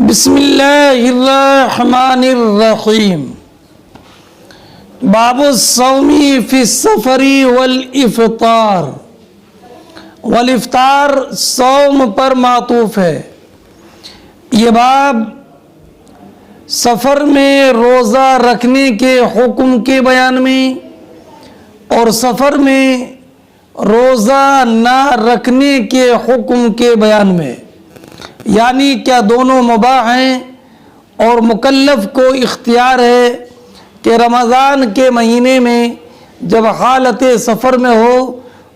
بسم اللہ الرحمن الرحیم باب الصوم فی السفر والافطار والافطار صوم پر معطوف ہے۔ یہ باب سفر میں روزہ رکھنے کے حکم کے بیان میں اور سفر میں روزہ نہ رکھنے کے حکم کے بیان میں، یعنی کیا دونوں مباح ہیں اور مکلف کو اختیار ہے کہ رمضان کے مہینے میں جب حالت سفر میں ہو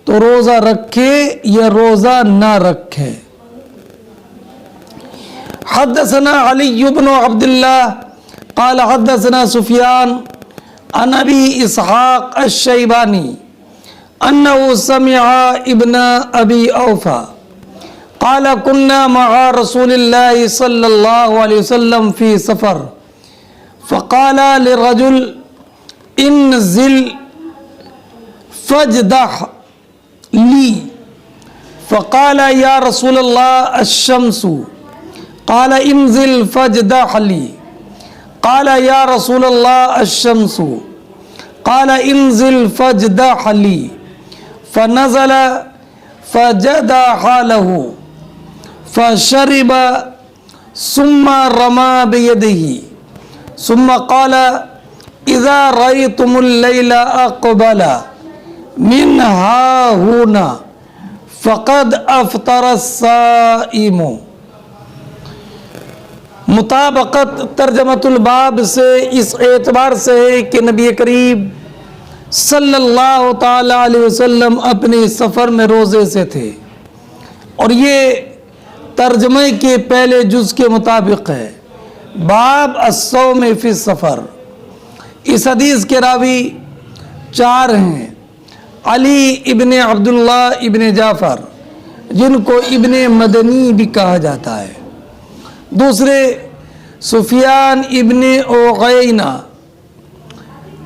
تو روزہ رکھے یا روزہ نہ رکھے۔ حدثنا علی بن عبد اللہ قال حدثنا سفیان عن ابی اسحاق الشیبانی انه سمع ابن ابی اوفا قال كنا مع رسول الله صلى الله عليه وسلم في سفر فقال للرجل انزل فاجدح لي فقال يا رسول الله الشمس قال انزل فاجدح لي قال يا رسول الله الشمس قال انزل فاجدح لي فنزل فجدح له فشرب ثم رمى بيده ثم قال إذا رأيتم الليل أقبل من ها هنا فقد أفطر الصائم۔ مطابقت ترجمۃ الباب سے اس اعتبار سے ہے کہ نبی کریم صلی اللہ تعالی علیہ وسلم اپنے سفر میں روزے سے تھے، اور یہ ترجمے کے پہلے جز کے مطابق ہے۔ باب الصوم فی السفر، اس حدیث کے راوی چار ہیں: علی ابن عبداللہ ابن جعفر جن کو ابن مدنی بھی کہا جاتا ہے، دوسرے سفیان ابن عیینہ،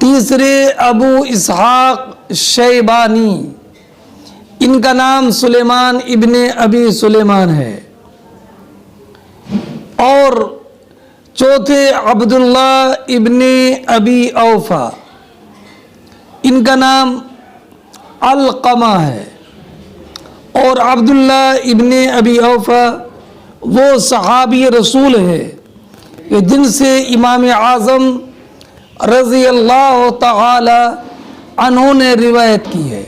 تیسرے ابو اسحاق شیبانی، ان کا نام سلیمان ابن ابی سلیمان ہے، اور چوتھے عبداللہ ابن ابی اوفا، ان کا نام علقمہ ہے، اور عبداللہ ابن ابی اوفا وہ صحابی رسول ہے کہ جن سے امام اعظم رضی اللہ تعالی عنہ نے روایت کی ہے۔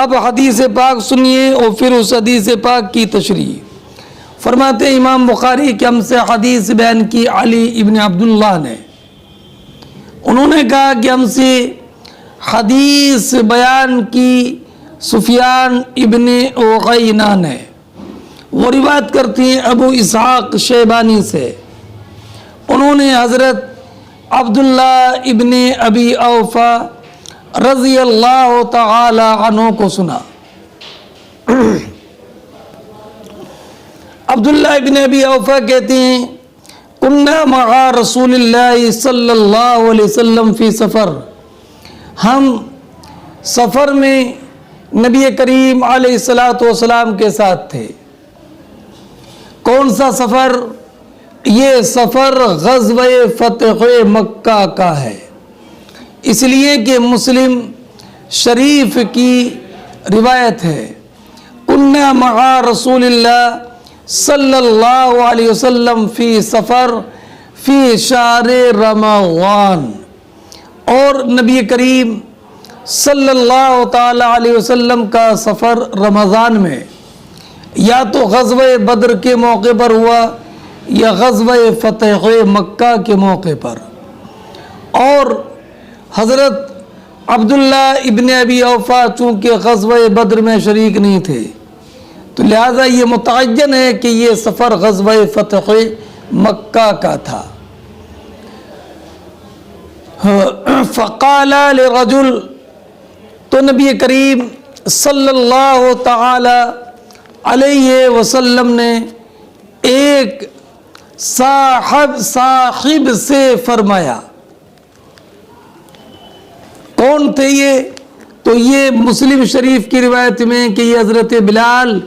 اب حدیث پاک سنیے اور پھر اس حدیث پاک کی تشریح۔ فرماتے امام بخاری کہ ہم سے حدیث بیان کی علی ابن عبداللہ نے، انہوں نے کہا کہ ہم سے حدیث بیان کی سفیان ابن عیینہ نے، وہ روایت کرتی ہیں ابو اسحاق شیبانی سے، انہوں نے حضرت عبداللہ ابن ابی اوفا رضی اللہ تعالی عنہ کو سنا۔ عبداللہ ابن ابی اوفا کہتے ہیں کنا مع رسول اللہ صلی اللہ علیہ وسلم فی سفر، ہم سفر میں نبی کریم علیہ السلام کے ساتھ تھے۔ کون سا سفر؟ یہ سفر غزوہ فتح مکہ کا ہے، اس لیے کہ مسلم شریف کی روایت ہے کنا مع رسول اللہ صلی اللہ علیہ وسلم فی سفر فی شہر رمضان، اور نبی کریم صلی اللہ تعالی علیہ وسلم کا سفر رمضان میں یا تو غزوہ بدر کے موقع پر ہوا یا غزوہ فتح مکہ کے موقع پر، اور حضرت عبداللہ ابن ابی اوفا چونکہ غزوہ بدر میں شریک نہیں تھے تو لہذا یہ متعین ہے کہ یہ سفر غزوہ فتح مکہ کا تھا۔ فقال لرجل، تو نبی کریم صلی اللہ تعالی علیہ وسلم نے ایک صاحب سے فرمایا۔ کون تھے یہ؟ تو یہ مسلم شریف کی روایت میں کہ یہ حضرت بلال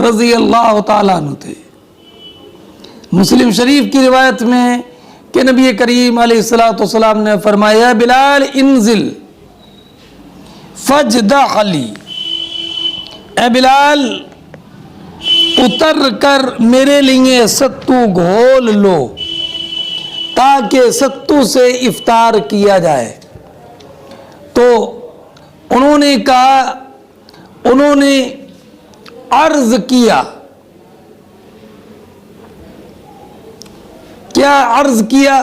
رضی اللہ تعالیٰ عنہ تھے۔ مسلم شریف کی روایت میں کہ نبی کریم علیہ الصلوۃ والسلام نے فرمایا بلال انزل فجدح لی، اے بلال اتر کر میرے لیے ستو گھول لو تاکہ ستو سے افطار کیا جائے۔ تو انہوں نے کہا، انہوں نے عرض کیا، کیا عرض کیا؟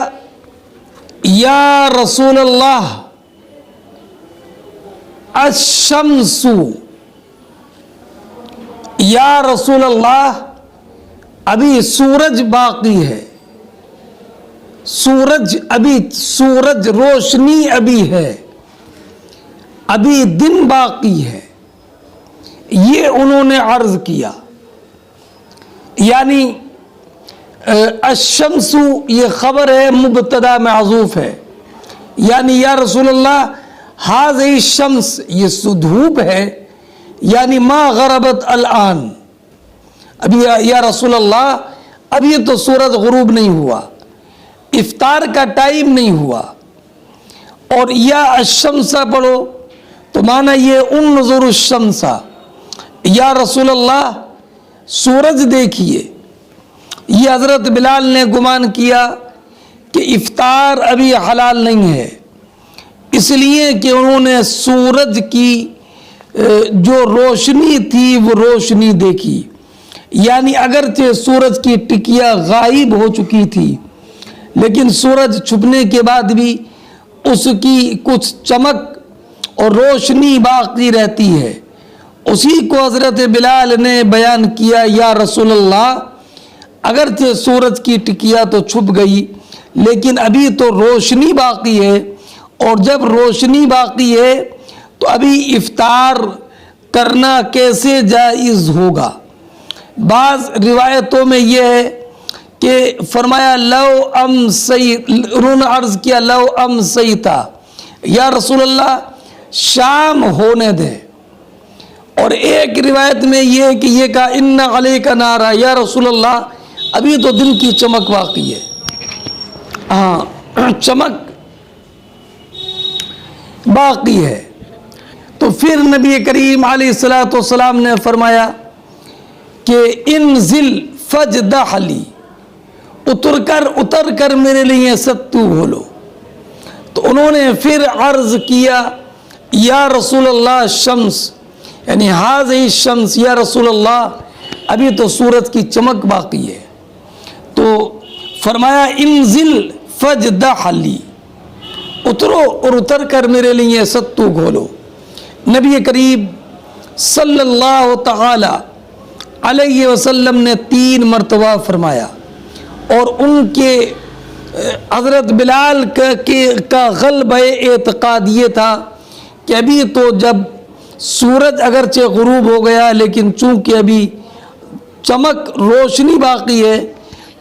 یا رسول اللہ الشمس، یا رسول اللہ ابھی سورج باقی ہے، سورج روشنی ابھی ہے، ابھی دن باقی ہے، یہ انہوں نے عرض کیا۔ یعنی الشمس یہ خبر ہے، مبتدا محذوف ہے، یعنی یا رسول اللہ ہذہ الشمس یہ دھوپ ہے، یعنی ما غربت الان، ابھی یا رسول اللہ اب یہ تو سورج غروب نہیں ہوا، افطار کا ٹائم نہیں ہوا۔ اور یا الشمس پڑھو تو معنی یہ انظر الشمس، یا رسول اللہ سورج دیکھیے۔ یہ حضرت بلال نے گمان کیا کہ افطار ابھی حلال نہیں ہے، اس لیے کہ انہوں نے سورج کی جو روشنی تھی وہ روشنی دیکھی، یعنی اگرچہ سورج کی ٹکیا غائب ہو چکی تھی لیکن سورج چھپنے کے بعد بھی اس کی کچھ چمک اور روشنی باقی رہتی ہے۔ اسی کو حضرت بلال نے بیان کیا، یا رسول اللہ اگرچہ سورج کی ٹکیا تو چھپ گئی لیکن ابھی تو روشنی باقی ہے، اور جب روشنی باقی ہے تو ابھی افطار کرنا کیسے جائز ہوگا؟ بعض روایتوں میں یہ ہے کہ فرمایا انہوں نے عرض کیا لو امسیتا، یا رسول اللہ شام ہونے دیں۔ اور ایک روایت میں یہ ہے کہ یہ کہا ان علیک نارا، یا رسول اللہ ابھی تو دن کی چمک باقی ہے، ہاں چمک باقی ہے۔ تو پھر نبی کریم علیہ الصلوۃ والسلام نے فرمایا کہ انزل فجدح لی، اتر کر میرے لیے ستو گھولو۔ تو انہوں نے پھر عرض کیا یا رسول اللہ شمس، یعنی ہذہ الشمس، یا رسول اللہ ابھی تو سورج کی چمک باقی ہے۔ تو فرمایا انزل فجدح لی، اترو اور اتر کر میرے لیے ستو گھولو۔ نبی کریم صلی اللہ تعالی علیہ وسلم نے 3 مرتبہ فرمایا، اور ان کے حضرت بلال کا غلبہ اعتقاد یہ تھا کہ ابھی تو جب سورج اگرچہ غروب ہو گیا لیکن چونکہ ابھی چمک روشنی باقی ہے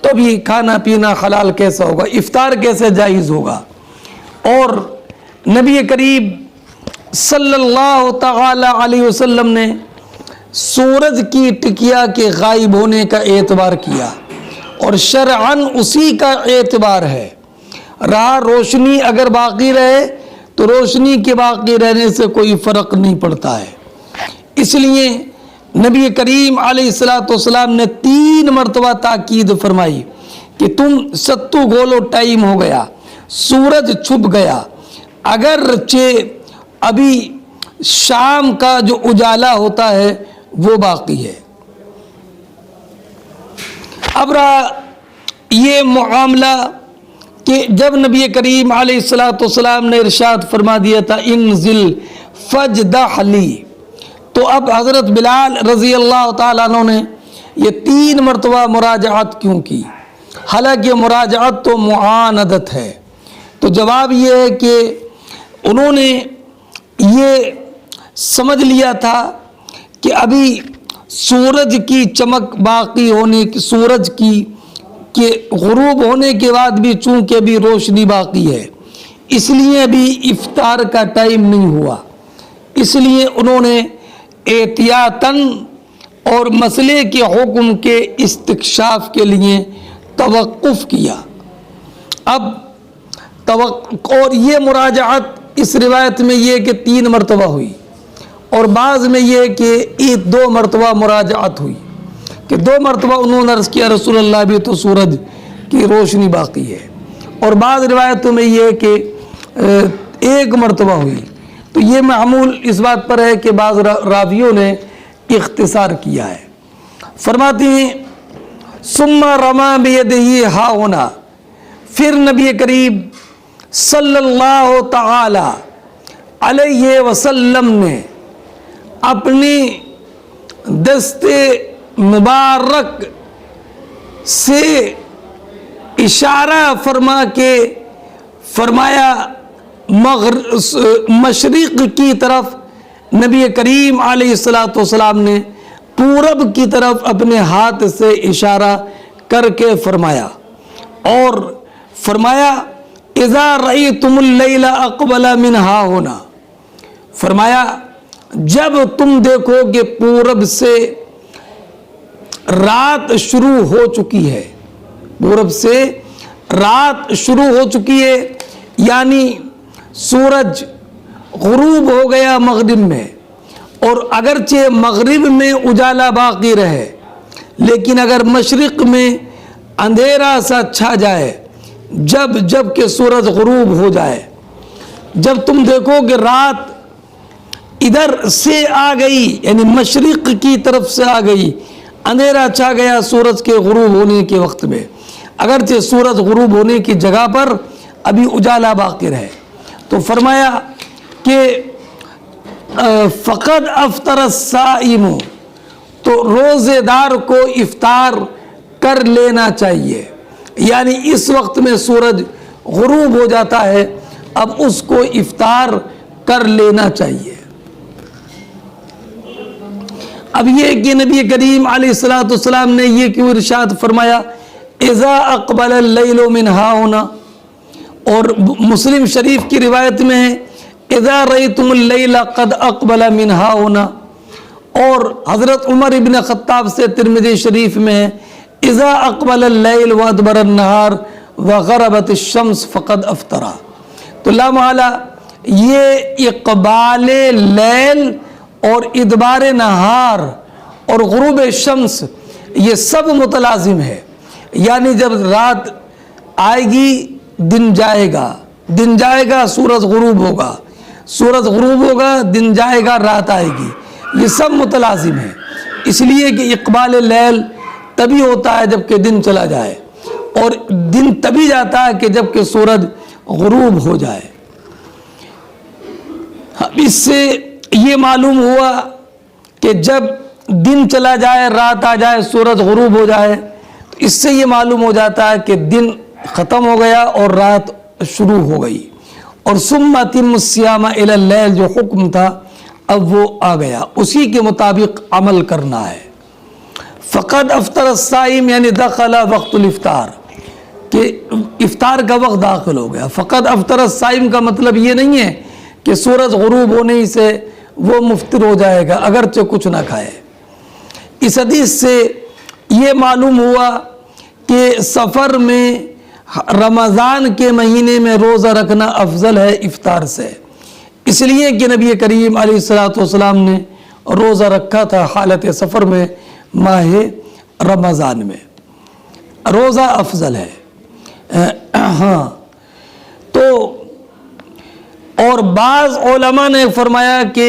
تو ابھی کھانا پینا حلال کیسا ہوگا، افطار کیسے جائز ہوگا۔ اور نبی کریم صلی اللہ تعالی علیہ وسلم نے سورج کی ٹکیا کے غائب ہونے کا اعتبار کیا، اور شرعاً اسی کا اعتبار ہے۔ رہا روشنی اگر باقی رہے تو روشنی کے باقی رہنے سے کوئی فرق نہیں پڑتا ہے۔ اس لیے نبی کریم علیہ الصلوۃ والسلام نے 3 مرتبہ تاکید فرمائی کہ تم ستو گھولو، ٹائم ہو گیا، سورج چھپ گیا، اگرچہ ابھی شام کا جو اجالا ہوتا ہے وہ باقی ہے۔ اب رہا یہ معاملہ کہ جب نبی کریم علیہ الصلوۃ والسلام نے ارشاد فرما دیا تھا انزل فجدح لی، تو اب حضرت بلال رضی اللہ تعالیٰ عنہ نے یہ 3 مرتبہ مراجعت کیوں کی؟ حالانکہ مراجعت تو معاندت ہے۔ تو جواب یہ ہے کہ انہوں نے یہ سمجھ لیا تھا کہ ابھی سورج کی چمک باقی ہونے کی، سورج کی کہ غروب ہونے کے بعد بھی چونکہ ابھی روشنی باقی ہے، اس لیے ابھی افطار کا ٹائم نہیں ہوا، اس لیے انہوں نے احتیاطاً اور مسئلے کے حکم کے استکشاف کے لیے توقف کیا. اب اور یہ مراجعت اس روایت میں یہ کہ 3 مرتبہ ہوئی، اور بعض میں یہ کہ 2 مرتبہ مراجعت ہوئی، کہ 2 مرتبہ انہوں نے عرض کیا رسول اللہ بھی تو سورج کی روشنی باقی ہے، اور بعض روایتوں میں یہ کہ 1 مرتبہ ہوئی. تو یہ معمول اس بات پر ہے کہ بعض راویوں نے اختصار کیا ہے. فرماتی ہیں ثم رما بیدہ ہا ہونا، پھر نبی کریم صلی اللہ تعالی علیہ وسلم نے اپنی دست مبارک سے اشارہ فرما کے فرمایا مشرق کی طرف. نبی کریم علیہ الصلوۃ والسلام نے پورب کی طرف اپنے ہاتھ سے اشارہ کر کے فرمایا، اور فرمایا اذا رأیتم اللیل اقبل من ہا ہونا، فرمایا جب تم دیکھو کہ پورب سے رات شروع ہو چکی ہے، پورب سے رات شروع ہو چکی ہے، یعنی سورج غروب ہو گیا مغرب میں، اور اگرچہ مغرب میں اجالا باقی رہے لیکن اگر مشرق میں اندھیرا سا چھا جائے جب کہ سورج غروب ہو جائے، جب تم دیکھو کہ رات ادھر سے آ گئی یعنی مشرق کی طرف سے آ گئی، اندھیرا چھا گیا سورج کے غروب ہونے کے وقت میں، اگرچہ سورج غروب ہونے کی جگہ پر ابھی اجالا باقی رہے، تو فرمایا کہ فقد افطر الصائم، تو روزے دار کو افطار کر لینا چاہیے. یعنی اس وقت میں سورج غروب ہو جاتا ہے، اب اس کو افطار کر لینا چاہیے. اب یہ کہ نبی کریم علیہ الصلوۃ والسلام نے یہ کیوں ارشاد فرمایا اذا اقبل اللیل من ہا ہونا، اور مسلم شریف کی روایت میں ہے اذا رأیتم اللیل قد اقبل من ہا ہونا، اور حضرت عمر ابن خطاب سے ترمذی شریف میں ہے اذا اقبل اللیل وادبر النہار وغربت الشمس فقد افطرا. تو لا محالہ یہ اقبال لیل اور ادبار نہار اور غروب شمس یہ سب متلازم ہے. یعنی جب رات آئے گی دن جائے گا، دن جائے گا سورج غروب ہوگا، سورج غروب ہوگا دن جائے گا رات آئے گی، یہ سب متلازم ہے. اس لیے کہ اقبال لیل تبھی ہوتا ہے جب کہ دن چلا جائے، اور دن تبھی جاتا ہے کہ جب کہ سورج غروب ہو جائے. اس سے یہ معلوم ہوا کہ جب دن چلا جائے، رات آ جائے، سورج غروب ہو جائے، تو اس سے یہ معلوم ہو جاتا ہے کہ دن ختم ہو گیا اور رات شروع ہو گئی. اور ثم اتم الصیام الی اللیل جو حکم تھا اب وہ آ گیا، اسی کے مطابق عمل کرنا ہے. فقد افطر الصائم یعنی دخل وقت الافطار، کہ افطار کا وقت داخل ہو گیا. فقد افطر الصائم کا مطلب یہ نہیں ہے کہ سورج غروب ہونے ہی سے وہ مفطر ہو جائے گا اگرچہ کچھ نہ کھائے. اس حدیث سے یہ معلوم ہوا کہ سفر میں رمضان کے مہینے میں روزہ رکھنا افضل ہے افطار سے، اس لیے کہ نبی کریم علیہ الصلوۃ والسلام نے روزہ رکھا تھا حالت سفر میں ماہ رمضان میں. روزہ افضل ہے. ہاں تو اور بعض علماء نے فرمایا کہ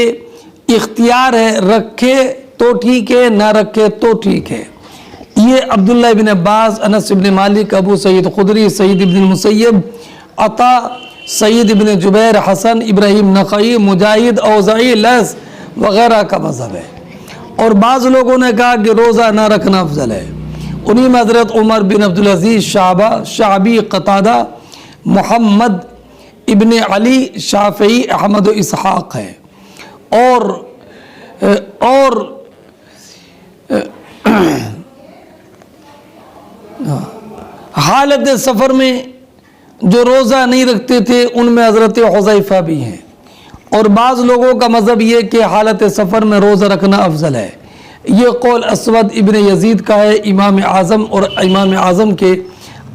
اختیار ہے، رکھے تو ٹھیک ہے نہ رکھے تو ٹھیک ہے. یہ عبداللہ بن عباس، انس بن مالک، ابو سعید خدری، سعید بن المسیب، عطا، سعید بن جبیر، حسن، ابراہیم نخعی، مجاہد، اوزاعی، لیث وغیرہ کا مذہب ہے. اور بعض لوگوں نے کہا کہ روزہ نہ رکھنا افضل ہے. انہی میں حضرت عمر بن عبدالعزیز شعبی، قتادہ، محمد ابن علی، شافعی، احمد و اسحاق ہے. اور حالت سفر میں جو روزہ نہیں رکھتے تھے ان میں حضرت حذیفہ بھی ہیں. اور بعض لوگوں کا مذہب یہ کہ حالت سفر میں روزہ رکھنا افضل ہے. یہ قول اسود ابن یزید کا ہے، امام اعظم، اور امام اعظم کے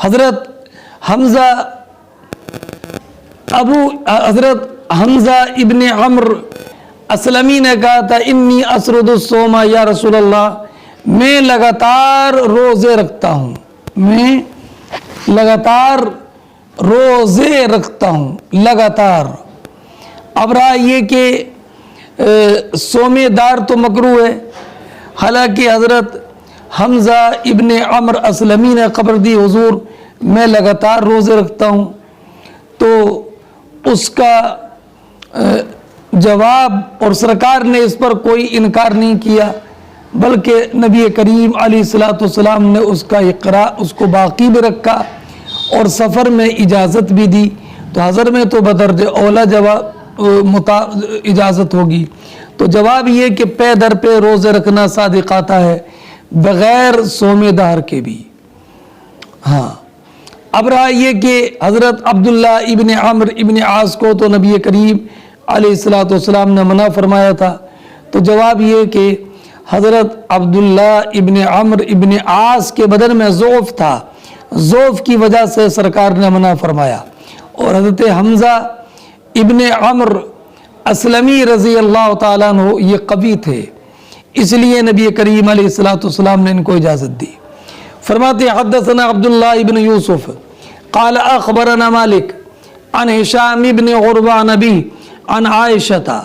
حضرت حمزہ ابن عمرو اسلمی نے کہا تھا انی اسرد الصوم یا رسول اللہ، میں لگاتار روزے رکھتا ہوں، میں لگاتار روزے رکھتا ہوں، لگاتار۔ اب رہا یہ کہ صوم دار تو مکروہ ہے، حالانکہ حضرت حمزہ ابن عمرو اسلمی نے خبر دی حضور میں لگاتار روزے رکھتا ہوں، تو اس کا جواب، اور سرکار نے اس پر کوئی انکار نہیں کیا، بلکہ نبی کریم علیہ الصلوۃ والسلام نے اس کا اقرار، اس کو باقی بھی رکھا اور سفر میں اجازت بھی دی، تو حضر میں تو بدرجہ اولا جواب اجازت ہوگی۔ تو جواب یہ کہ پے در پہ روزے رکھنا صادق آتا ہے بغیر صوم دہر کے بھی۔ ہاں، اب رہا یہ کہ حضرت عبداللہ ابن عمرو ابن عاص کو تو نبی کریم علیہ الصلوۃ والسلام نے منع فرمایا تھا، تو جواب یہ کہ حضرت عبداللہ ابن عمرو ابن عاص کے بدن میں ضعف تھا، ضعف کی وجہ سے سرکار نے منع فرمایا، اور حضرت حمزہ ابن عمرو اسلمی رضی اللہ تعالیٰ عنہ یہ قوی تھے، اس لیے نبی کریم علیہ الصلوۃ والسلام نے ان کو اجازت دی۔ فرماتے حدثنا عبداللہ ابن یوسف قال اخبرنا مالک عن ہشام ابن عروہ عن ابی عن عائشہ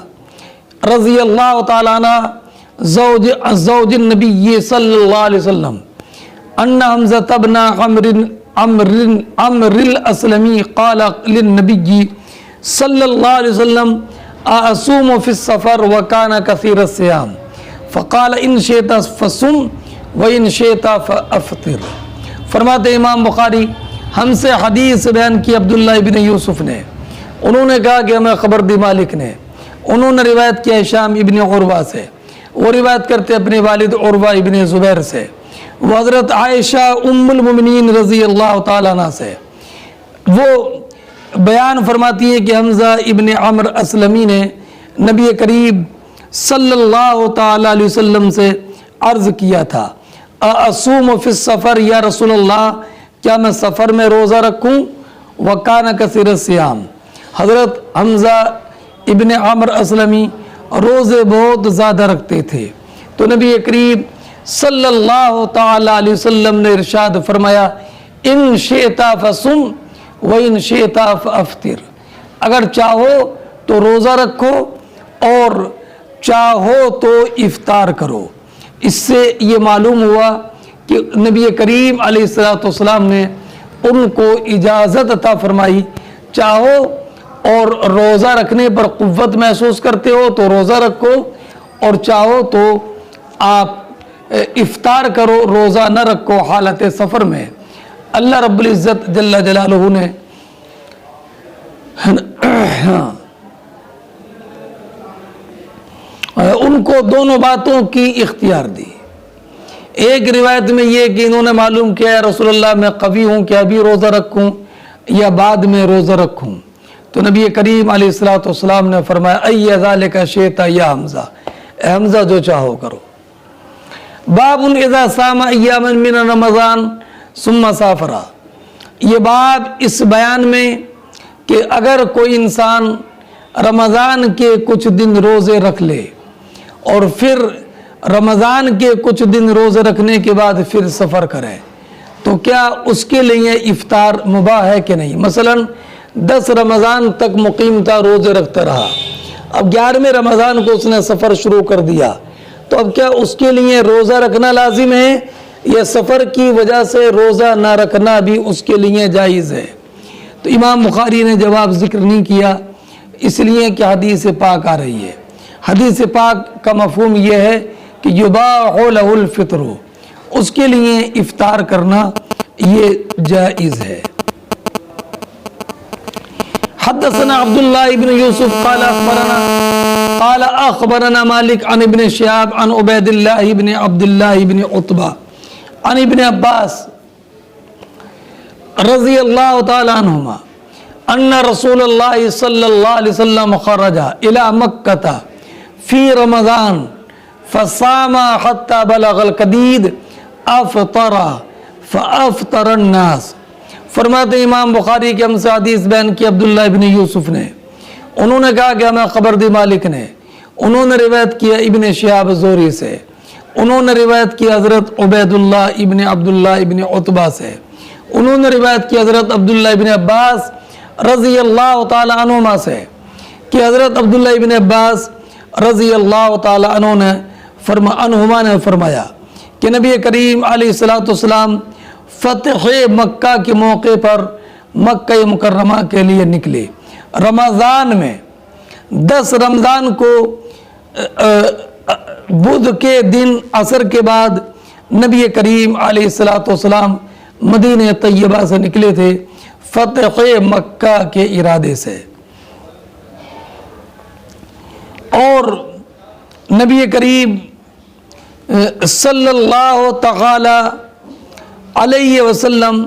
رضی اللہ تعالیٰ عنہ زوج النبی صلی اللہ علیہ وسلم ان حمزہ ابن عمرو الاسلمی قال للنبی صلی اللہ علیہ وسلم اصوم فی السفر وکان کثیر الصیام فقال ان شئت فصم وان شئت فافطر۔ فرماتے امام بخاری ہم سے حدیث بیان کی عبداللہ ابن یوسف نے، انہوں نے کہا کہ ہمیں خبر دی مالک نے، انہوں نے روایت کیا ہشام ابن عروہ سے، وہ روایت کرتے اپنے والد عروہ ابن زبیر سے، وہ حضرت عائشہ ام المؤمنین رضی اللہ تعالیٰ عنہ سے، وہ بیان فرماتی ہے کہ حمزہ ابن عمرو اسلمی نے نبی کریم صلی اللہ تعالیٰ علیہ وسلم سے عرض کیا تھا اصوم فی السفر یا رسول اللہ، کیا میں سفر میں روزہ رکھوں؟ وکان کثیر الصیام، حضرت حمزہ ابن عمرو اسلمی روزے بہت زیادہ رکھتے تھے، تو نبی کریم صلی اللہ تعالیٰ علیہ وسلم نے ارشاد فرمایا ان شئت فصم وَإِن شِئْتَ فَأَفْطِرْ، اگر چاہو تو روزہ رکھو اور چاہو تو افطار کرو۔ اس سے یہ معلوم ہوا کہ نبی کریم علیہ الصلوۃ والسلام نے ان کو اجازت عطا فرمائی، چاہو اور روزہ رکھنے پر قوت محسوس کرتے ہو تو روزہ رکھو، اور چاہو تو آپ افطار کرو، روزہ نہ رکھو حالت سفر میں۔ اللہ رب العزت جل جلالہ نے ان کو دونوں باتوں کی اختیار دی۔ ایک روایت میں یہ کہ انہوں نے معلوم کیا یا رسول اللہ میں قوی ہوں کہ ابھی روزہ رکھوں یا بعد میں روزہ رکھوں، تو نبی کریم علیہ الصلوۃ والسلام نے فرمایا ای ذالک شئت یا حمزہ، اے حمزہ جو چاہو کرو۔ باب اذا صام ایاما من رمضان ثم سافر، یہ باب اس بیان میں کہ اگر کوئی انسان رمضان کے کچھ دن روزے رکھ لے اور پھر رمضان کے کچھ دن روزے رکھنے کے بعد پھر سفر کرے تو کیا اس کے لیے افطار مباح ہے کہ نہیں؟ مثلا 10 رمضان تک مقیم تھا، روزے رکھتا رہا، اب 11ویں رمضان کو اس نے سفر شروع کر دیا، تو اب کیا اس کے لیے روزہ رکھنا لازم ہے یا سفر کی وجہ سے روزہ نہ رکھنا بھی اس کے لیے جائز ہے؟ تو امام بخاری نے جواب ذکر نہیں کیا، اس لیے کہ حدیث پاک آ رہی ہے۔ حدیث پاک کا مفہوم یہ ہے کہ یباح لہ الفطر، اس کے لیے افطار کرنا یہ جائز ہے۔ حدثنا عبداللہ ابن یوسف قال اخبرنا مالک عن ابن شہاب عن عبید اللہ ابن عبداللہ ابن عتبہ عن ابن عباس رضی اللہ تعالی عنہما ان رسول اللہ صلی اللہ علیہ وسلم خرج الى مکہ فی رمضان فصام حتى بلغ القدید افطر فافطر الناس فرماتے امام بخاری کے ہم سے حدیث بیان کی عبداللہ ابن یوسف نے، انہوں نے کہا کہ ہمیں خبر دی مالک نے، انہوں نے روایت کیا ابن شہاب زہری سے، انہوں نے روایت کی حضرت عبید اللہ ابن عبداللہ ابن عتبہ سے، انہوں نے روایت کی حضرت عبداللہ ابن عباس رضی اللہ تعالی عنہما سے کہ حضرت عبداللہ ابن عباس رضی اللہ تعالی عنہما نے فرمایا کہ نبی کریم علیہ السلام فتح مکہ کے موقع پر مکہ مکرمہ کے لیے نکلے، رمضان میں 10 رمضان کو بدھ کے دن عصر کے بعد نبی کریم علیہ السلام مدینہ طیبہ سے نکلے تھے فتح مکہ کے ارادے سے، اور نبی کریم صلی اللہ تعالی علیہ وسلم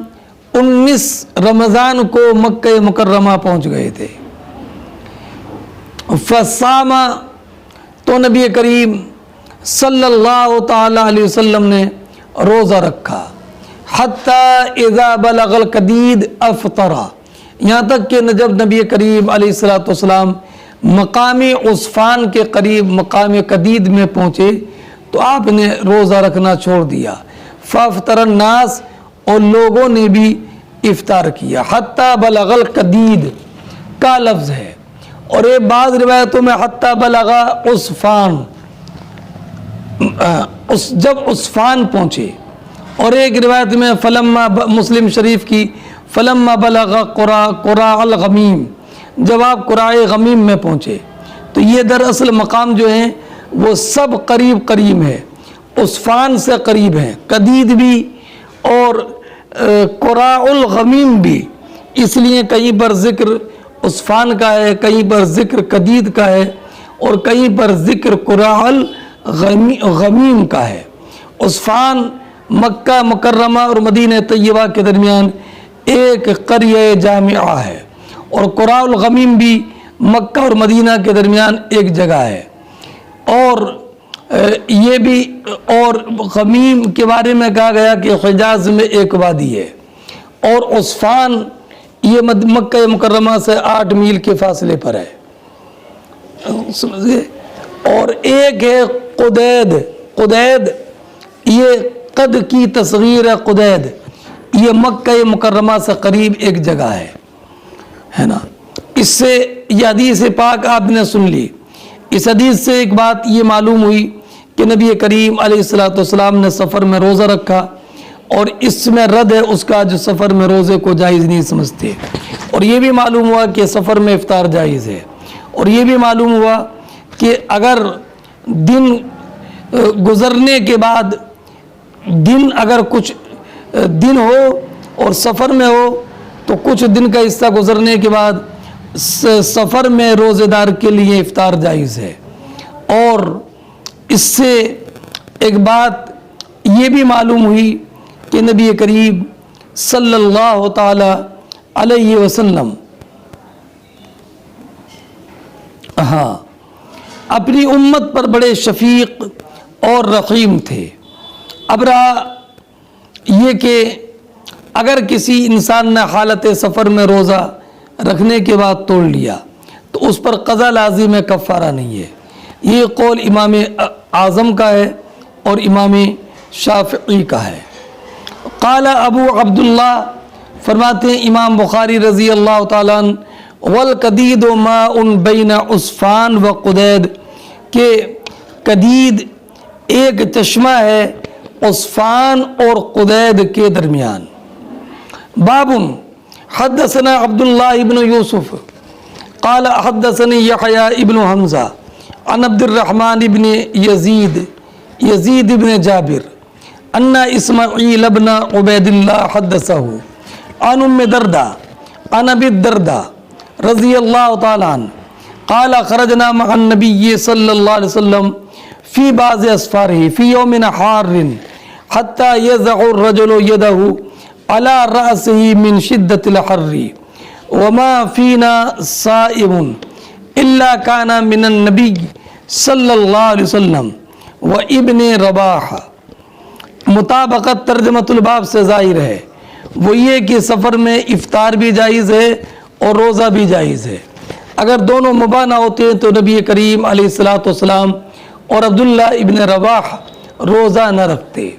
19 رمضان کو مکہ مکرمہ پہنچ گئے تھے۔ فصامہ تو نبی کریم صلی اللہ تعالی علیہ وسلم نے روزہ رکھا، حتی اذا بلغ القدید افطرا، یہاں تک کہ جب نبی کریم علیہ السلام مقام عصفان کے قریب مقام قدید میں پہنچے تو آپ نے روزہ رکھنا چھوڑ دیا، فافطر الناس، اور لوگوں نے بھی افطار کیا۔ حتی بلغ القدید کا لفظ ہے، اور یہ بعض روایتوں میں حتی بلغ عصفان، جب عصفان پہنچے، اور ایک روایت میں فلما مسلم شریف کی فلما بلغ قراء الغمیم، جب آپ قراء غمیم میں پہنچے، تو یہ دراصل مقام جو ہیں وہ سب قریب قریب ہے، عصفان سے قریب ہیں، قدید بھی اور قراء الغمیم بھی، اس لیے کہیں پر ذکر عصفان کا ہے، کہیں پر ذکر قدید کا ہے، اور کہیں پر ذکر قراء الغمیم کا ہے۔ عصفان مکہ مکرمہ اور مدینہ طیبہ کے درمیان ایک قریہ جامعہ ہے، اور قراء الغمیم بھی مکہ اور مدینہ کے درمیان ایک جگہ ہے، اور یہ بھی، اور غمیم کے بارے میں کہا گیا کہ حجاز میں ایک وادی ہے، اور عصفان یہ مکہ مکرمہ سے 8 میل کے فاصلے پر ہے، سمجھے، اور ایک ہے قدید، قدید یہ قد کی تصغیر ہے، قدید یہ مکہ مکرمہ سے قریب ایک جگہ ہے نا۔ اس سے یہ حدیث پاک آپ نے سن لی، اس حدیث سے ایک بات یہ معلوم ہوئی کہ نبی کریم علیہ السلام نے سفر میں روزہ رکھا، اور اس میں رد ہے اس کا جو سفر میں روزے کو جائز نہیں سمجھتے، اور یہ بھی معلوم ہوا کہ سفر میں افطار جائز ہے، اور یہ بھی معلوم ہوا کہ اگر دن گزرنے کے بعد دن اگر کچھ دن ہو اور سفر میں ہو تو کچھ دن کا حصہ گزرنے کے بعد سفر میں روزے دار کے لیے افطار جائز ہے۔ اور اس سے ایک بات یہ بھی معلوم ہوئی کہ نبی کریم صلی اللہ تعالی علیہ وسلم اپنی امت پر بڑے شفیق اور رحیم تھے۔ اب رہا یہ کہ اگر کسی انسان نے حالت سفر میں روزہ رکھنے کے بعد توڑ لیا تو اس پر قضا لازم ہے، کفارہ نہیں ہے، یہ قول امام اعظم کا ہے اور امام شافعی کا ہے۔ قال ابو عبداللہ، فرماتے ہیں امام بخاری رضی اللہ تعالیٰ عنہ، والقدید ماء بین عصفان و قدید، کہ قدید ایک چشمہ ہے عصفان اور قدید کے درمیان۔ باب حدثنا عبداللہ ابن یوسف قال حدثني يحيى ابن حمزة عن عبد الرحمن ابن يزيد ابن جابر أن إسماعيل ابن عبيد الله حدثه عن أم درداء عن أبي الدرداء رضي الله تعالى عنه قال خرجنا مع النبي صلى الله عليه وسلم في بعض أسفاره في يوم حار حتى يضع الرجل يده على رأسه من شدة الحر وما فينا صائم إلا كان من النبي صلی اللہ علیہ وسلم و ابن رباح۔ مطابقت ترجمۃ الباب سے ظاہر ہے، وہ یہ کہ سفر میں افطار بھی جائز ہے اور روزہ بھی جائز ہے۔ اگر دونوں مباح نہ ہوتے تو نبی کریم علیہ الصلوۃ والسلام اور عبداللہ ابن رواح روزہ نہ رکھتے،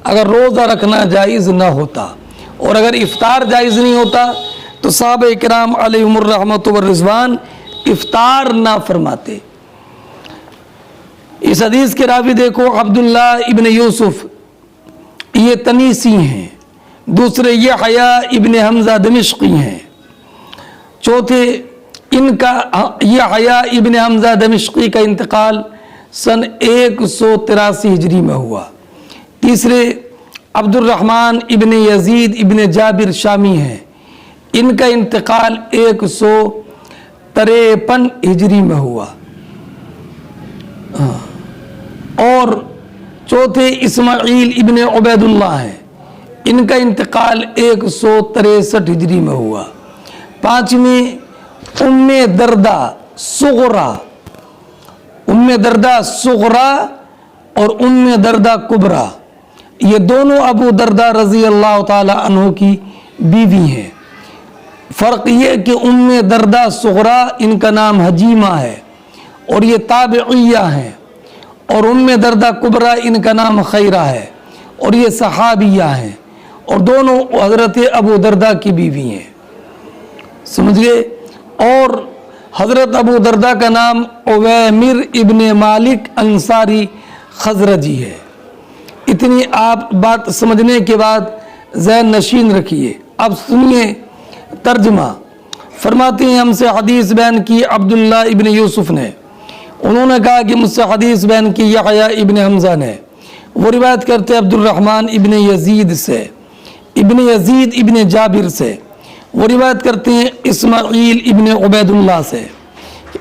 اگر روزہ رکھنا جائز نہ ہوتا اور اگر افطار جائز نہیں ہوتا تو صحابہ کرام علیہم الرحمۃ والرضوان افطار نہ فرماتے۔ اس حدیث کے راوی دیکھو، عبداللہ ابن یوسف یہ تنیسی ہیں، دوسرے یحییٰ ابن حمزہ دمشقی ہیں، چوتھے ان کا یحییٰ ابن حمزہ دمشقی کا انتقال سن 183 ہجری میں ہوا۔ تیسرے عبد الرحمن ابن یزید ابن جابر شامی ہیں، ان کا انتقال 153 ہجری میں ہوا۔ اور چوتھے اسماعیل ابن عبید اللہ ہیں، ان کا انتقال 163 ہجری میں ہوا۔ پانچویں ام دردہ صغرا، ام دردہ صغرا اور ام دردہ کبرا، یہ دونوں ابو دردہ رضی اللہ تعالی عنہ کی بیوی ہیں۔ فرق یہ کہ ام دردہ صغرا ان کا نام حجیمہ ہے اور یہ تابعیہ ہیں، اور ام دردہ کبرا ان کا نام خیرہ ہے اور یہ صحابیہ ہیں، اور دونوں حضرت ابو دردہ کی بیوی ہیں، سمجھ گئے۔ اور حضرت ابو دردہ کا نام عویمر ابن مالک انصاری خزرجی ہے۔ اتنی آپ بات سمجھنے کے بعد ذہن نشین رکھیے۔ اب سنیے ترجمہ۔ فرماتے ہیں ہم سے حدیث بیان کی عبداللہ ابن یوسف نے، انہوں نے کہا کہ مجھ سے حدیث بیان کی یحییٰ ابن حمزہ نے، وہ روایت کرتے ہیں عبد الرحمن ابن یزید سے، ابن یزید ابن جابر سے، وہ روایت کرتے ہیں اسماعیل ابن عبید اللہ سے،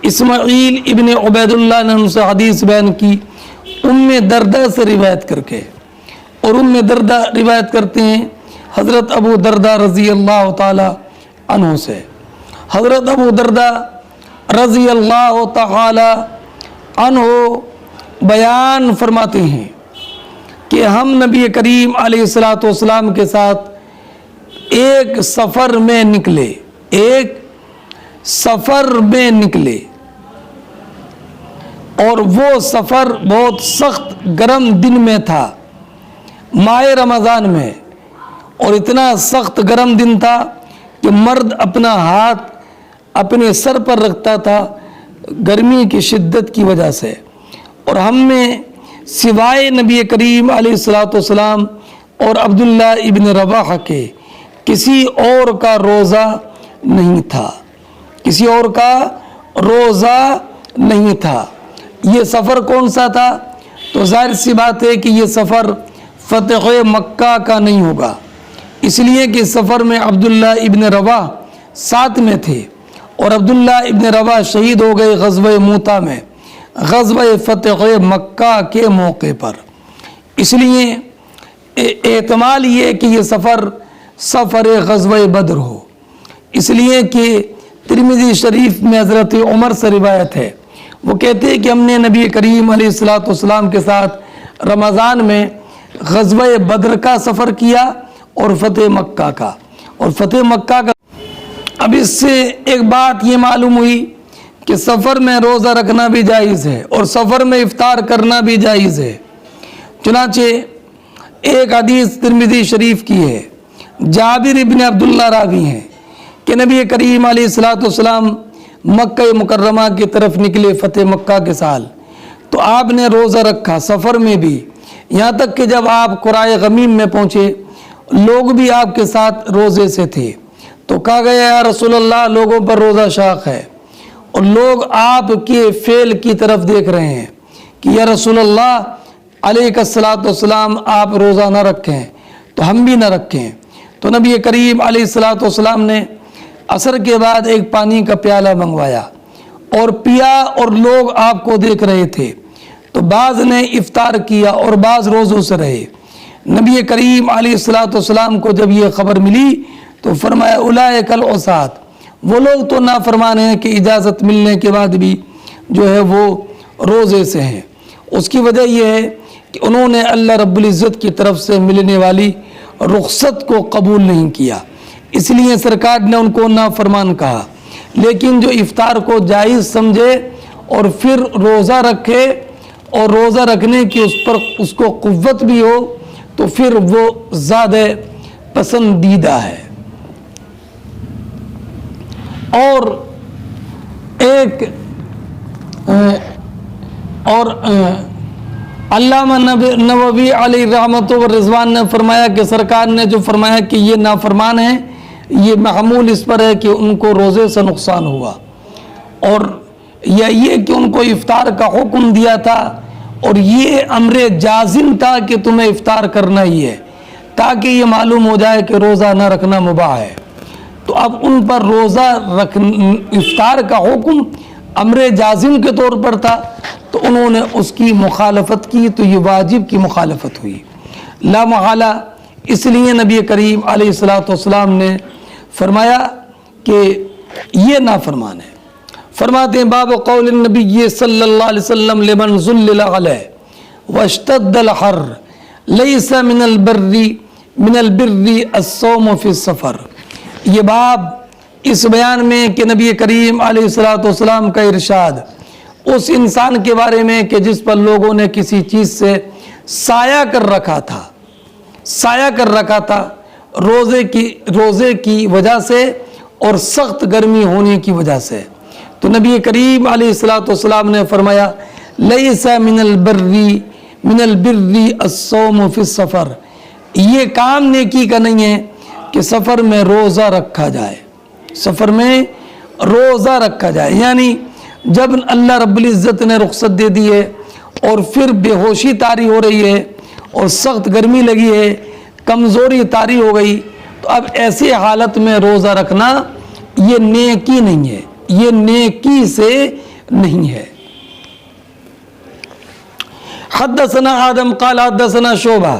اسماعیل ابن عبید اللہ نے ان سے حدیث بیان کی ام دردہ سے روایت کر کے، اور ام دردہ روایت کرتے ہیں حضرت ابو دردہ رضی اللہ تعالی عنہ سے۔ حضرت ابو دردہ رضی اللہ تعالی عنہ بیان فرماتے ہیں کہ ہم نبی کریم علیہ الصلوۃ والسلام کے ساتھ ایک سفر میں نکلے، ایک سفر میں نکلے، اور وہ سفر بہت سخت گرم دن میں تھا، ماہ رمضان میں، اور اتنا سخت گرم دن تھا کہ مرد اپنا ہاتھ اپنے سر پر رکھتا تھا گرمی کی شدت کی وجہ سے، اور ہم میں سوائے نبی کریم علیہ الصلوۃ والسلام اور عبداللہ ابن رواحہ کے کسی اور کا روزہ نہیں تھا، کسی اور کا روزہ نہیں تھا۔ یہ سفر کون سا تھا؟ تو ظاہر سی بات ہے کہ یہ سفر فتح مکہ کا نہیں ہوگا، اس لیے کہ سفر میں عبداللہ ابن رواح ساتھ میں تھے، اور عبداللہ ابن رواح شہید ہو گئے غزوہ موتہ میں، غزوہ فتح مکہ کے موقع پر۔ اس لیے احتمال یہ کہ یہ سفر غزوہ بدر ہو، اس لیے کہ ترمذی شریف میں حضرت عمر سے روایت ہے، وہ کہتے ہیں کہ ہم نے نبی کریم علیہ الصلوۃ والسلام کے ساتھ رمضان میں غزوہ بدر کا سفر کیا اور فتح مکہ کا، اور فتح مکہ کا۔ اب اس سے ایک بات یہ معلوم ہوئی کہ سفر میں روزہ رکھنا بھی جائز ہے اور سفر میں افطار کرنا بھی جائز ہے۔ چنانچہ ایک حدیث ترمذی شریف کی ہے، جابر ابن عبداللہ راوی ہیں کہ نبی کریم علیہ الصلوۃ والسلام مکہ مکرمہ کی طرف نکلے فتح مکہ کے سال، تو آپ نے روزہ رکھا سفر میں بھی، یہاں تک کہ جب آپ قرائے غمیم میں پہنچے لوگ بھی آپ کے ساتھ روزے سے تھے، تو کہا گیا یا رسول اللہ لوگوں پر روزہ شاق ہے، اور لوگ آپ کے فعل کی طرف دیکھ رہے ہیں کہ یا رسول اللہ علیہ الصلوۃ والسلام آپ روزہ نہ رکھیں تو ہم بھی نہ رکھیں۔ تو نبی کریم علیہ الصلوۃ والسلام نے عصر کے بعد ایک پانی کا پیالہ منگوایا اور پیا، اور لوگ آپ کو دیکھ رہے تھے، تو بعض نے افطار کیا اور بعض روزوں سے رہے۔ نبی کریم علیہ الصلوۃ والسلام کو جب یہ خبر ملی تو فرمایا اولئک العصاۃ، وہ لوگ تو نافرمان ہیں کہ اجازت ملنے کے بعد بھی جو ہے وہ روزے سے ہیں۔ اس کی وجہ یہ ہے کہ انہوں نے اللہ رب العزت کی طرف سے ملنے والی رخصت کو قبول نہیں کیا، اس لیے سرکار نے ان کو نافرمان کہا۔ لیکن جو افطار کو جائز سمجھے اور پھر روزہ رکھے اور روزہ رکھنے کی اس کو قوت بھی ہو تو پھر وہ زیادہ پسندیدہ ہے۔ اور علامہ نووی علیہ رحمت و رضوان نے فرمایا کہ سرکار نے جو فرمایا کہ یہ نافرمان ہیں، یہ محمول اس پر ہے کہ ان کو روزے سے نقصان ہوا، اور یا یہ کہ ان کو افطار کا حکم دیا تھا اور یہ امر جازم تھا کہ تمہیں افطار کرنا ہی ہے، تاکہ یہ معلوم ہو جائے کہ روزہ نہ رکھنا مباح ہے۔ تو اب ان پر روزہ افطار کا حکم امر جازم کے طور پر تھا، تو انہوں نے اس کی مخالفت کی، تو یہ واجب کی مخالفت ہوئی لا محالہ۔ اس لیے نبی کریم علیہ السلام نے فرمایا کہ یہ نافرمان ہے۔ فرماتے ہیں باب قول النبی صلی اللہ علیہ وسلم لمن ظلل علیہ واشتد الحر لیس من البر الصوم فی السفر۔ یہ باب اس بیان میں کہ نبی کریم علیہ السلام کا ارشاد اس انسان کے بارے میں کہ جس پر لوگوں نے کسی چیز سے سایہ کر رکھا تھا روزے کی وجہ سے اور سخت گرمی ہونے کی وجہ سے، تو نبی کریم علیہ السلام نے فرمایا لیس من البر الصوم فی السفر، یہ کام نیکی کا نہیں ہے کہ سفر میں روزہ رکھا جائے، یعنی جب اللہ رب العزت نے رخصت دے دی ہے اور پھر بے ہوشی طاری ہو رہی ہے اور سخت گرمی لگی ہے، کمزوری طاری ہو گئی، تو اب ایسی حالت میں روزہ رکھنا یہ نیکی نہیں ہے، یہ نیکی سے نہیں ہے۔ حدثنا آدم قال حدثنا شعبہ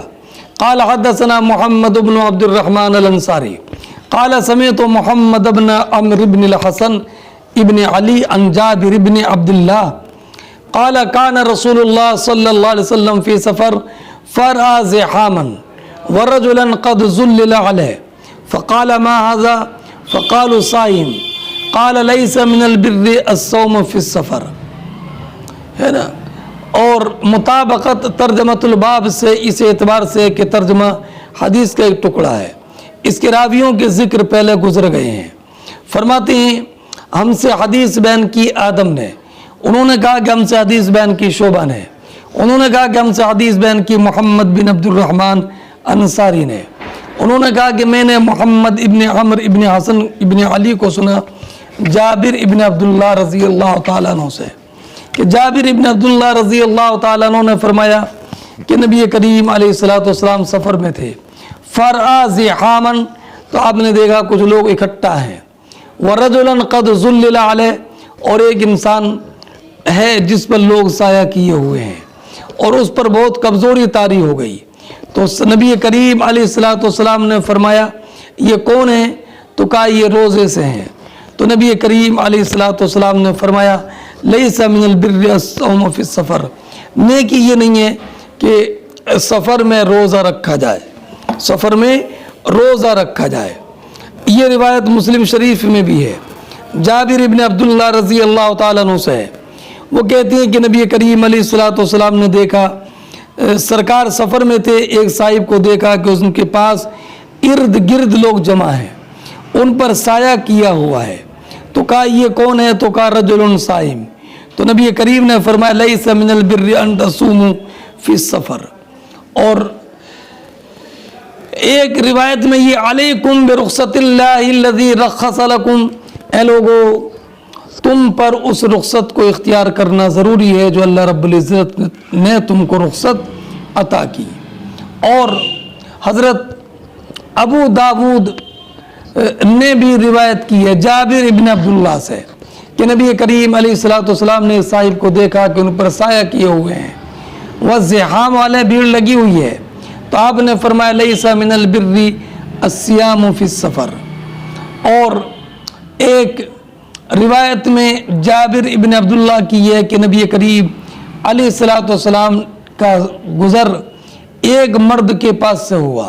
قال حدثنا محمد بن عبد الرحمن الانصاری قال سمعت محمد بن عمرو بن الحسن ابن علی عن جابر بن عبد اللہ قال كان رسول اللہ صلی اللہ علیہ وسلم فی سفر فرأى زحاما ورجلا قد ظلل علیہ فقال ما هذا فقالوا صائم قال ليس من البر الصوم في السفر، ہے نا۔ اور مطابقت ترجمۃ الباب سے اس اعتبار سے کہ ترجمہ حدیث کا ایک ٹکڑا ہے، اس کے راویوں کے ذکر پہلے گزر گئے ہیں۔ فرماتے ہیں ہم سے حدیث بیان کی آدم نے، انہوں نے کہا کہ ہم سے حدیث بیان کی شعبہ نے، انہوں نے کہا کہ ہم سے حدیث بیان کی محمد بن عبد الرحمن انصاری نے، انہوں نے کہا کہ میں نے محمد ابن عمر ابن حسن ابن علی کو سنا جابر ابن عبداللہ رضی اللہ تعالیٰ عنہ سے کہ جابر ابن عبداللہ رضی اللہ تعالیٰ عنہ نے فرمایا کہ نبی کریم علیہ السلام سفر میں تھے، فرآ زحامن، تو آپ نے دیکھا کچھ لوگ اکٹھا ہیں، ورجلا قد ظلل علیہ، اور ایک انسان ہے جس پر لوگ سایہ کیے ہوئے ہیں اور اس پر بہت کمزوری طاری ہو گئی، تو نبی کریم علیہ السلام نے فرمایا یہ کون ہیں؟ تو کہا یہ روزے سے ہیں، تو نبی کریم علیہ السلام نے فرمایا لیس من البر الصوم فی السفر، نیکی یہ نہیں ہے کہ سفر میں روزہ رکھا جائے، یہ روایت مسلم شریف میں بھی ہے، جابر ابن عبداللہ رضی اللہ تعالیٰ عنہ سے ہے، وہ کہتے ہیں کہ نبی کریم علیہ السلام نے دیکھا، سرکار سفر میں تھے، ایک صاحب کو دیکھا کہ ان کے پاس ارد گرد لوگ جمع ہیں، ان پر سایہ کیا ہوا ہے، تو کہا یہ کون ہے؟ تو کہا رجل صائم، تو نبی کریم نے فرمایا لیس من البر ان تصوموا فی السفر۔ اور ایک روایت میں یہ علیکم برخصت اللہ الذی رخص لکم، اے لوگو تم پر اس رخصت کو اختیار کرنا ضروری ہے جو اللہ رب العزت نے تم کو رخصت عطا کی۔ اور حضرت ابو داود نے بھی روایت کی ہے جابر ابن عبداللہ سے کہ نبی کریم علیہ السلام نے صاحب کو دیکھا کہ ان پر سایہ کیے ہوئے ہیں، وزحام والے بھیڑ لگی ہوئی ہے، تو آپ نے فرمایا لیس من البر الصیام فی السفر۔ اور ایک روایت میں جابر ابن عبداللہ کی ہے کہ نبی کریم علیہ السلام کا گزر ایک مرد کے پاس سے ہوا،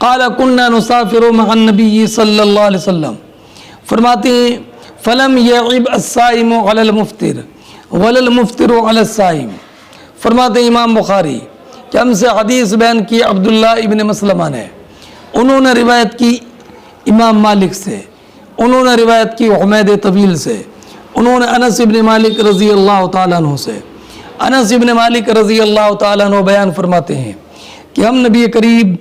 قال كنا نسافر مع النبي صلی اللہ علیہ وسلم، فرماتے ہیں فلم يعب الصائم على المفطر ولا المفطر على الصائم۔ فرماتے ہیں امام بخاری کہ ہم سے حدیث بیان کی عبداللہ ابن مسلمہ نے، انہوں نے روایت کی امام مالک سے، انہوں نے روایت کی حمید طویل سے، انہوں نے انس ابن مالک رضی اللہ تعالیٰ عنہ سے۔ انس ابن مالک رضی اللہ تعالیٰ عنہ بیان فرماتے ہیں کہ ہم نبی کریم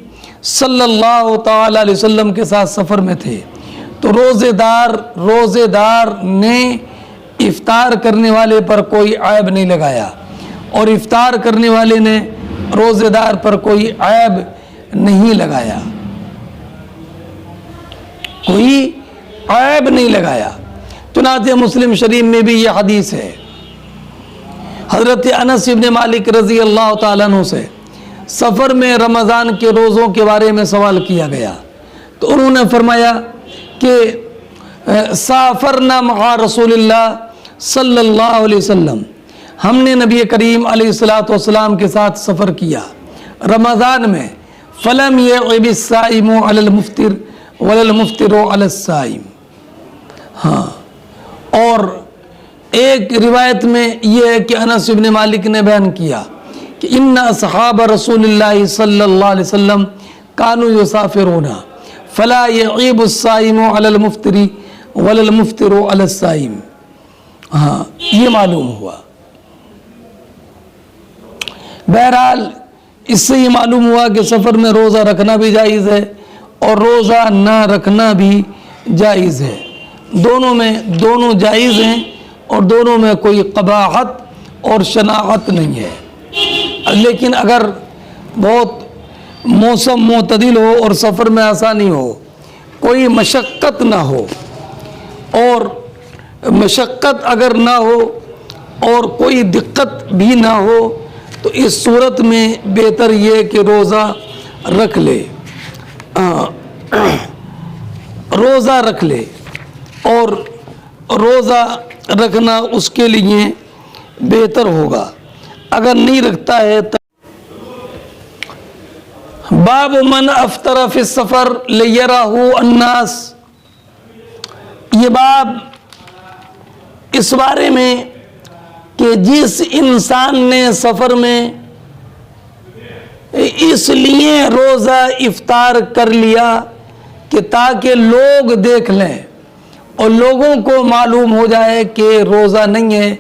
صلی اللہ تعالیٰ علیہ وسلم کے ساتھ سفر میں تھے، تو روزے دار نے افطار کرنے والے پر کوئی عیب نہیں لگایا، اور افطار کرنے والے نے روزے دار پر کوئی عیب نہیں لگایا، کوئی عیب نہیں لگایا۔ چنانچہ مسلم شریف میں بھی یہ حدیث ہے۔ حضرت انس ابن مالک رضی اللہ تعالیٰ عنہ سے سفر میں رمضان کے روزوں کے بارے میں سوال کیا گیا، تو انہوں نے فرمایا کہ سافرنا مع رسول اللہ صلی اللہ علیہ وسلم، ہم نے نبی کریم علیہ الصلوۃ والسلام کے ساتھ سفر کیا رمضان میں، فلم يعب الصائم علی المفطر ولا المفطر علی الصائم۔ ہاں، اور ایک روایت میں یہ ہے کہ انس بن مالک نے بیان کیا کہ ان اصحاب رسول اللہ صلی اللہ علیہ وسلم کانوا یسافرون فلا يعیب الصائم علی المفطر ولا المفطر علی الصائم۔ ہاں، یہ معلوم ہوا۔ بہرحال اس سے یہ معلوم ہوا کہ سفر میں روزہ رکھنا بھی جائز ہے اور روزہ نہ رکھنا بھی جائز ہے، دونوں جائز ہیں، اور دونوں میں کوئی قباحت اور شناعت نہیں ہے۔ لیکن اگر بہت موسم معتدل ہو اور سفر میں آسانی ہو، کوئی مشقت نہ ہو، اور مشقت اگر نہ ہو اور کوئی دقت بھی نہ ہو، تو اس صورت میں بہتر یہ کہ روزہ رکھ لے، روزہ رکھ لے، اور روزہ رکھنا اس کے لیے بہتر ہوگا۔ اگر نہیں رکھتا ہے تو باب من افطر فی السفر لیرہ الناس، یہ باب اس بارے میں کہ جس انسان نے سفر میں اس لیے روزہ افطار کر لیا کہ تاکہ لوگ دیکھ لیں اور لوگوں کو معلوم ہو جائے کہ روزہ نہیں ہے،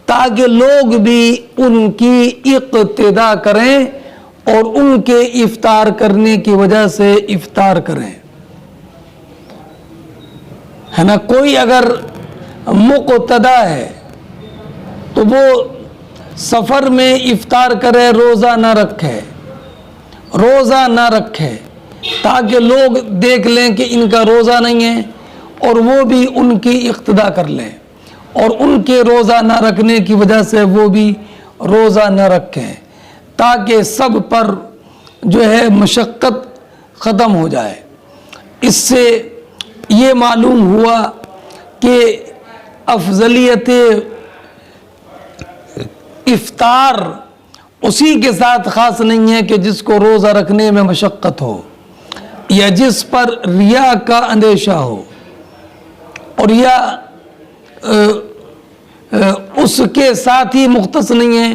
تاکہ لوگ بھی ان کی اقتدا کریں اور ان کے افطار کرنے کی وجہ سے افطار کریں، ہے نا۔ کوئی اگر مقتدا ہے تو وہ سفر میں افطار کرے، روزہ نہ رکھے تاکہ لوگ دیکھ لیں کہ ان کا روزہ نہیں ہے، اور وہ بھی ان کی اقتدا کر لیں، اور ان کے روزہ نہ رکھنے کی وجہ سے وہ بھی روزہ نہ رکھیں، تاکہ سب پر جو ہے مشقت ختم ہو جائے۔ اس سے یہ معلوم ہوا کہ افضلیت افطار اسی کے ساتھ خاص نہیں ہے کہ جس کو روزہ رکھنے میں مشقت ہو یا جس پر ریا کا اندیشہ ہو، اور یا اس کے ساتھ ہی مختص نہیں ہے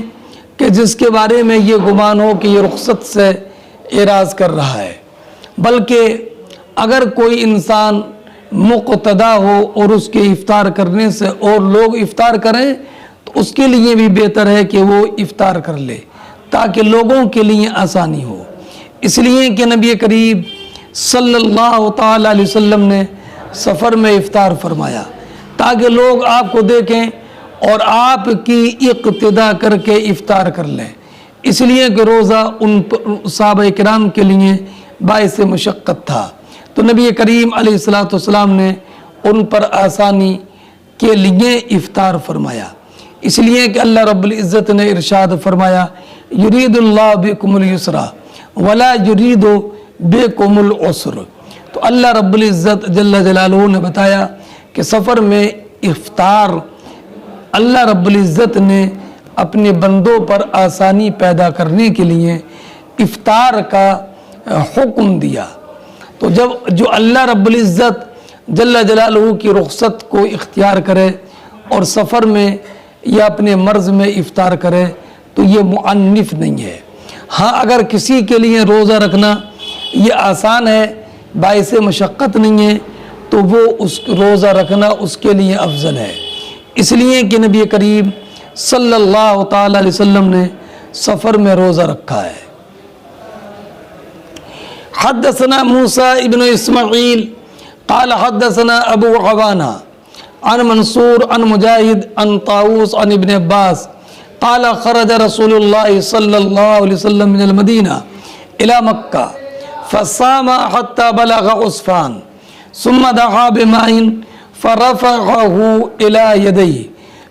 کہ جس کے بارے میں یہ گمان ہو کہ یہ رخصت سے اعراض کر رہا ہے، بلکہ اگر کوئی انسان مقتدا ہو اور اس کے افطار کرنے سے اور لوگ افطار کریں تو اس کے لیے بھی بہتر ہے کہ وہ افطار کر لے تاکہ لوگوں کے لیے آسانی ہو۔ اس لیے کہ نبی کریم صلی اللہ تعالیٰ علیہ وسلم نے سفر میں افطار فرمایا تاکہ لوگ آپ کو دیکھیں اور آپ کی اقتدا کر کے افطار کر لیں، اس لیے کہ روزہ ان صحابہ کرام کے لیے باعث مشقت تھا، تو نبی کریم علیہ الصلوۃ والسلام نے ان پر آسانی کے لیے افطار فرمایا۔ اس لیے کہ اللہ رب العزت نے ارشاد فرمایا یرید اللہ بکم الیسر ولا یرید بکم العسر، تو اللہ رب العزت جل جلالہ نے بتایا کہ سفر میں افطار اللہ رب العزت نے اپنے بندوں پر آسانی پیدا کرنے کے لیے افطار کا حکم دیا، تو جب جو اللہ رب العزت جل جلالہ کی رخصت کو اختیار کرے اور سفر میں یا اپنے مرض میں افطار کرے تو یہ معنف نہیں ہے۔ ہاں اگر کسی کے لیے روزہ رکھنا یہ آسان ہے، باعث مشقت نہیں ہے، تو وہ اس روزہ رکھنا اس کے لیے افضل ہے، اس لیے کہ نبی کریم صلی اللہ تعالی علیہ وسلم نے سفر میں روزہ رکھا ہے۔ حدثنا موسیٰ ابن اسماعیل قال حدثنا ابو عوانہ عن منصور عن مجاہد عن طاووس عن ابن عباس قال خرج رسول اللہ صلی اللہ علیہ وسلم من المدینہ الى مکہ فصام حتى بلغ عسفان ثم دعا بماء فرفعه الى يديه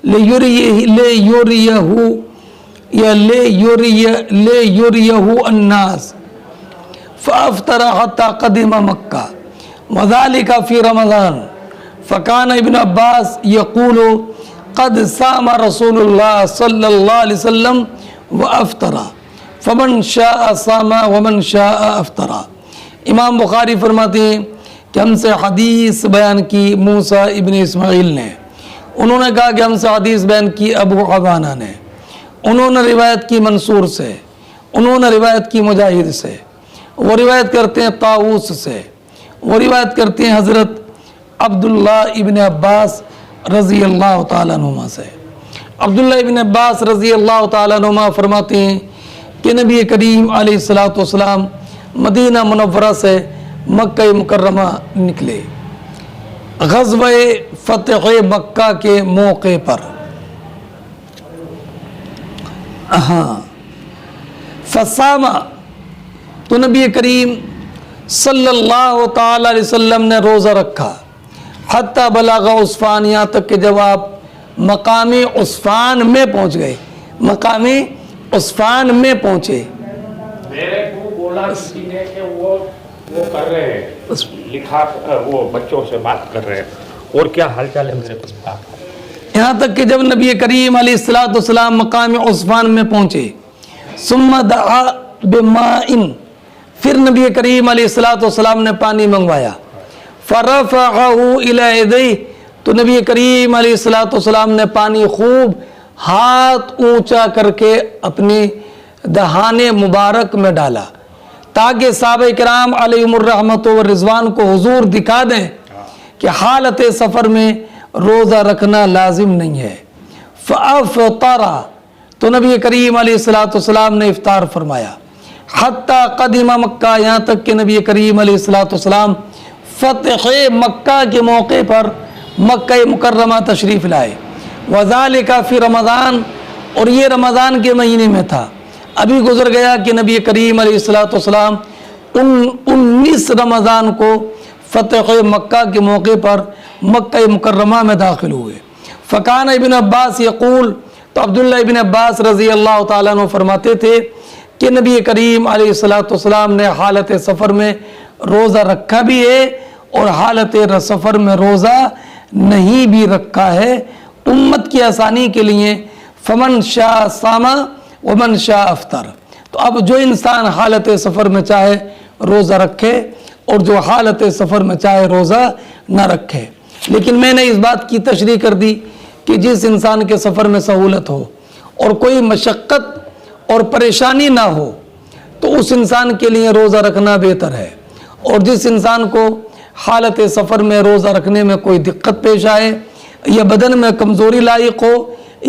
ليريه الناس فافطر حتى قدم مکہ وذلك في رمضان فكان ابن عباس يقول قد صام رسول اللہ صلی اللہ علیہ وسلم وافطر فمن شاء صام ومن شاء افطر۔ امام بخاری فرماتے ہیں کہ ہم سے حدیث بیان کی موسیٰ ابن اسماعیل نے، انہوں نے کہا کہ ہم سے حدیث بیان کی ابو عوانہ نے، انہوں نے روایت کی منصور سے، انہوں نے روایت کی مجاہد سے، وہ روایت کرتے ہیں طاووس سے، وہ روایت کرتے ہیں حضرت عبداللہ ابن عباس رضی اللہ تعالیٰ عنہما سے۔ عبداللہ ابن عباس رضی اللہ تعالیٰ عنہما فرماتے ہیں کہ نبی کریم علیہ السلام مدینہ منورہ سے مکہ مکرمہ نکلے غزوہ فتح مکہ کے موقع پر۔ فصامہ تو نبی کریم صلی اللہ تعالی علیہ وسلم نے روزہ رکھا، حتی بلغ عسفان، یہاں تک کہ جب آپ مقام عسفان میں پہنچ گئے، مقام عسفان میں پہنچے۔ میرے کو بولا کسی نے کہ وہ کر رہے ہیں لکھا، وہ بچوں سے بات کر رہے ہیں، اور کیا حال چال ہے میرے پاس بات۔ یہاں تک کہ جب نبی کریم علیہ السلام مقام عسفان میں پہنچے، ثم دعا بماء، پھر نبی کریم علیہ السلام نے پانی منگوایا، فرفعہ الی یدیہ، تو نبی کریم علیہ السلام نے پانی خوب ہاتھ اونچا کر کے اپنے دہانے مبارک میں ڈالا تاکہ صحابہ کرام علیہم الرحمت والرضوان کو حضور دکھا دیں کہ حالت سفر میں روزہ رکھنا لازم نہیں ہے۔ فافطر، تو نبی کریم علیہ السلام نے افطار فرمایا، حتی قدم مکہ، یہاں تک کہ نبی کریم علیہ السلام فتح مکہ کے موقع پر مکہ مکرمہ تشریف لائے۔ وذالک فی رمضان، اور یہ رمضان کے مہینے میں تھا، ابھی گزر گیا کہ نبی کریم علیہ السلام 19 رمضان کو فتح مکہ کے موقع پر مکہ مکرمہ میں داخل ہوئے۔ فکان ابن عباس یقول، تو عبداللہ ابن عباس رضی اللہ تعالیٰ عنہ فرماتے تھے کہ نبی کریم علیہ السلام نے حالت سفر میں روزہ رکھا بھی ہے اور حالت سفر میں روزہ نہیں بھی رکھا ہے، امت کی آسانی کے لیے۔ فمن شاء صام ومن شاء افطر، تو اب جو انسان حالت سفر میں چاہے روزہ رکھے اور جو حالت سفر میں چاہے روزہ نہ رکھے۔ لیکن میں نے اس بات کی تشریح کر دی کہ جس انسان کے سفر میں سہولت ہو اور کوئی مشقت اور پریشانی نہ ہو تو اس انسان کے لیے روزہ رکھنا بہتر ہے، اور جس انسان کو حالت سفر میں روزہ رکھنے میں کوئی دقت پیش آئے یا بدن میں کمزوری لاحق ہو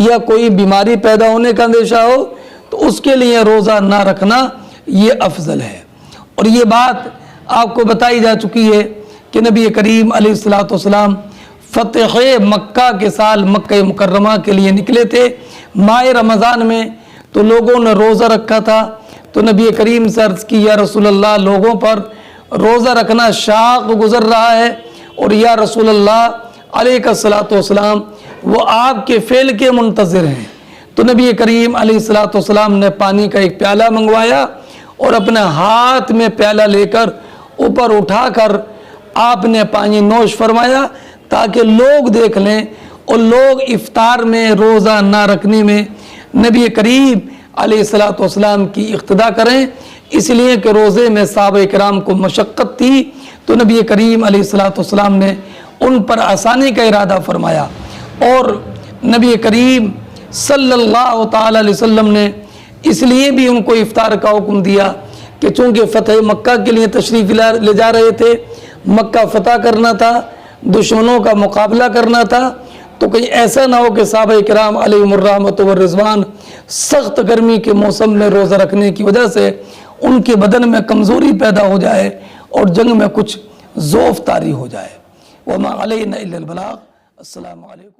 یا کوئی بیماری پیدا ہونے کا اندیشہ ہو تو اس کے لیے روزہ نہ رکھنا یہ افضل ہے۔ اور یہ بات آپ کو بتائی جا چکی ہے کہ نبی کریم علیہ السلام فتح مکہ کے سال مکہ مکرمہ کے لیے نکلے تھے ماہ رمضان میں، تو لوگوں نے روزہ رکھا تھا، تو نبی کریم سے عرض کی یا رسول اللہ لوگوں پر روزہ رکھنا شاق گزر رہا ہے، اور یا رسول اللہ علیہ السلام وہ آپ کے فعل کے منتظر ہیں۔ تو نبی کریم علیہ السلام نے پانی کا ایک پیالہ منگوایا اور اپنے ہاتھ میں پیالہ لے کر اوپر اٹھا کر آپ نے پانی نوش فرمایا تاکہ لوگ دیکھ لیں اور لوگ افطار میں روزہ نہ رکھنے میں نبی کریم علیہ السلام کی اقتدا کریں، اس لیے کہ روزے میں صحابہ کرام کو مشقت تھی تو نبی کریم علیہ الصلوۃ والسلام نے ان پر آسانی کا ارادہ فرمایا، اور نبی کریم صلی اللہ تعالی علیہ وسلم نے اس لیے بھی ان کو افطار کا حکم دیا کہ چونکہ فتح مکہ کے لیے تشریف لے جا رہے تھے، مکہ فتح کرنا تھا، دشمنوں کا مقابلہ کرنا تھا، تو کہیں ایسا نہ ہو کہ صحابہ کرام علیہم الرحمۃ والرضوان سخت گرمی کے موسم میں روزہ رکھنے کی وجہ سے ان کے بدن میں کمزوری پیدا ہو جائے اور جنگ میں کچھ ضعف طاری ہو جائے۔ وما علینا الا البلاغ۔ السلام علیکم۔